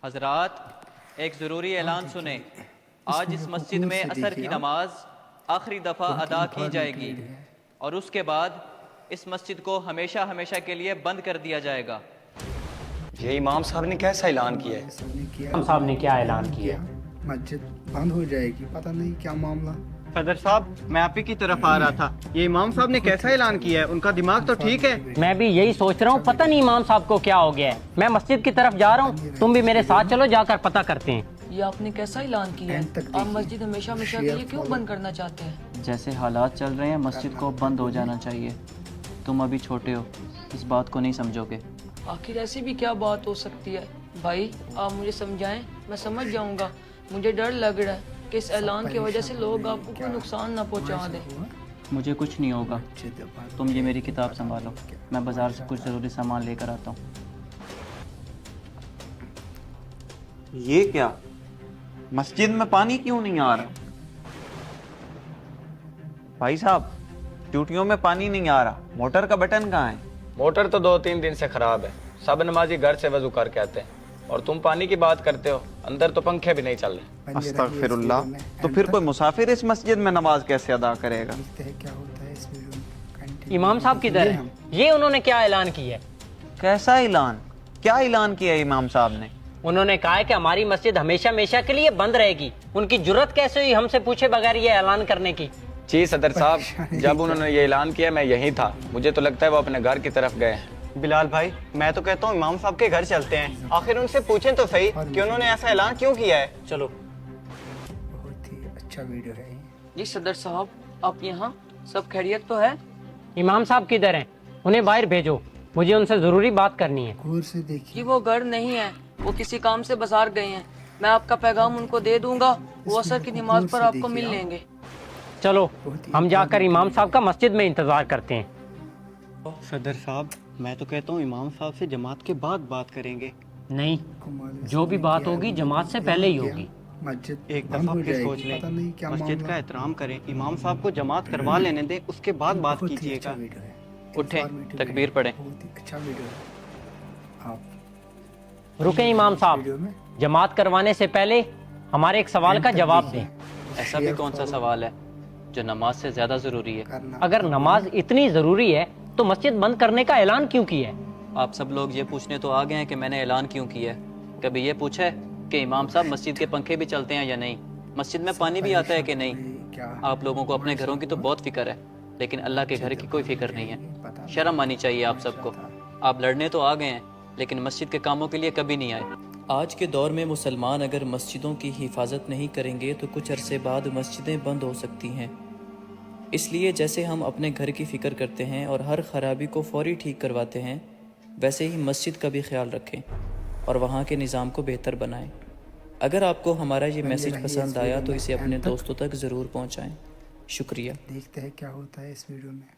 حضرات ایک ضروری اعلان سنیں، آج اس مسجد میں عصر کی نماز آخری دفعہ ادا کی جائے گی اور اس کے بعد اس مسجد کو ہمیشہ ہمیشہ کے لیے بند کر دیا جائے گا۔ یہ امام صاحب نے کیسا اعلان کیا ہے؟ امام صاحب نے کیا اعلان کیا ہے؟ مسجد بند ہو جائے گی، پتہ نہیں کیا معاملہ۔ صدر صاحب میں آپ ہی کی طرف آ رہا تھا، یہ امام صاحب نے کیسا اعلان کیا ہے؟ ان کا دماغ تو ٹھیک ہے؟ میں بھی یہی سوچ رہا ہوں، پتہ نہیں امام صاحب کو کیا ہو گیا ہے۔ میں مسجد کی طرف جا رہا ہوں، تم بھی میرے ساتھ چلو، جا کر پتہ کرتے ہیں۔ یہ آپ نے کیسا اعلان کیا ہے؟ آپ مسجد ہمیشہ ہمیشہ کے لیے کیوں بند کرنا چاہتے ہیں؟ جیسے حالات چل رہے ہیں مسجد کو بند ہو جانا چاہیے۔ تم ابھی چھوٹے ہو، اس بات کو نہیں سمجھو گے۔ آخر ایسی بھی کیا بات ہو سکتی ہے؟ بھائی آپ مجھے سمجھائیں، میں سمجھ جاؤں گا۔ مجھے ڈر لگ رہا ہے کہ اس اعلان کی وجہ سے لوگ آپ کو کوئی نقصان نہ پہنچا دیں۔ مجھے کچھ نہیں ہوگا، تم یہ میری کتاب سنبھالو، میں بازار سے کچھ ضروری سامان لے کر آتا ہوں۔ یہ کیا؟ مسجد میں پانی کیوں نہیں آ رہا؟ بھائی صاحب ٹوٹیوں میں پانی نہیں آ رہا، موٹر کا بٹن کہاں ہے؟ موٹر تو 2-3 دن سے خراب ہے، سب نمازی گھر سے وضو کر کے آتے ہیں، اور تم پانی کی بات کرتے ہو، اندر تو پنکھے بھی نہیں چل رہے۔ استغفر اللہ، تو پھر کوئی مسافر اس مسجد میں نماز کیسے ادا کرے گا؟ امام صاحب کدھر ہیں؟ یہ انہوں نے کیا اعلان کیا ہے؟ کیسا اعلان؟ کیا اعلان کیا ہے امام صاحب نے؟ انہوں نے کہا ہے کہ ہماری مسجد ہمیشہ ہمیشہ کے لیے بند رہے گی۔ ان کی جرت کیسے ہوئی ہم سے پوچھے بغیر یہ اعلان کرنے کی؟ جی صدر صاحب، جب انہوں نے یہ اعلان کیا میں یہی تھا، مجھے تو لگتا ہے وہ اپنے گھر کی طرف گئے ہیں۔ بلال بھائی میں تو کہتا ہوں امام صاحب کے گھر چلتے ہیں، آخر ان سے پوچھیں تو صحیح کہ انہوں نے ایسا اعلان کیوں کیا ہے۔ چلو۔ بہت ہی اچھا ویڈیو ہے۔ جی صدر صاحب آپ یہاں، سب خیریت تو ہے؟ امام صاحب کدھر ہیں؟ انہیں باہر بھیجو، مجھے ان سے ضروری بات کرنی ہے۔ غور سے دیکھیے۔ جی وہ گھر نہیں ہے، وہ کسی کام سے بازار گئے ہیں۔ میں آپ کا پیغام ان کو دے دوں گا، وہ عصر کی نماز پر آپ کو مل لیں گے۔ چلو ہم جا کر امام صاحب کا مسجد میں انتظار کرتے ہیں۔ صدر صاحب میں تو کہتا ہوں امام صاحب سے جماعت کے بعد بات کریں گے۔ نہیں، جو بھی بات ہوگی جماعت سے پہلے ہی ہوگی۔ مسجد ایک بند دفعہ ہو پھر جائے سوچ گی، لیں، پتہ نہیں کیا مسجد معاملہ۔ کا احترام کریں، امام صاحب کو جماعت کروا لینے دیں، اس کے بعد بات بہت ہی کیجیے اچھا گا۔ ویڈیو ہے۔ اٹھیں، انفارمیٹیو تکبیر ہے، پڑھیں۔ بہت ہی اچھا ویڈیو ہے۔ آپ رکیں امام صاحب، ویڈیو میں جماعت کروانے سے پہلے ہمارے ایک سوال کا جواب دیں۔ ایسا بھی کون سا سوال ہے جو نماز سے زیادہ ضروری ہے؟ اگر نماز اتنی ضروری ہے تو مسجد بند کرنے کا اعلان کیوں کیا ہے؟ آپ سب لوگ یہ پوچھنے تو آ گئے ہیں کہ میں نے اعلان کیوں کیا ہے۔ کبھی یہ پوچھا ہے کہ امام صاحب مسجد کے پنکھے بھی چلتے ہیں یا نہیں، مسجد میں پانی بھی آتا ہے کہ نہیں؟ آپ لوگوں کو اپنے گھروں کی تو بہت فکر ہے، لیکن اللہ کے گھر کی کوئی فکر نہیں ہے۔ شرم آنی چاہیے آپ سب کو۔ آپ لڑنے تو آ گئے ہیں لیکن مسجد کے کاموں کے لیے کبھی نہیں آئے۔ آج کے دور میں مسلمان اگر مسجدوں کی حفاظت نہیں کریں گے تو کچھ عرصے بعد مسجدیں بند ہو سکتی ہیں۔ اس لیے جیسے ہم اپنے گھر کی فکر کرتے ہیں اور ہر خرابی کو فوری ٹھیک کرواتے ہیں، ویسے ہی مسجد کا بھی خیال رکھیں اور وہاں کے نظام کو بہتر بنائیں۔ اگر آپ کو ہمارا یہ میسج پسند آیا تو اسے اپنے دوستوں تک ضرور پہنچائیں۔ شکریہ۔ دیکھتے ہیں کیا ہوتا ہے اس ویڈیو میں۔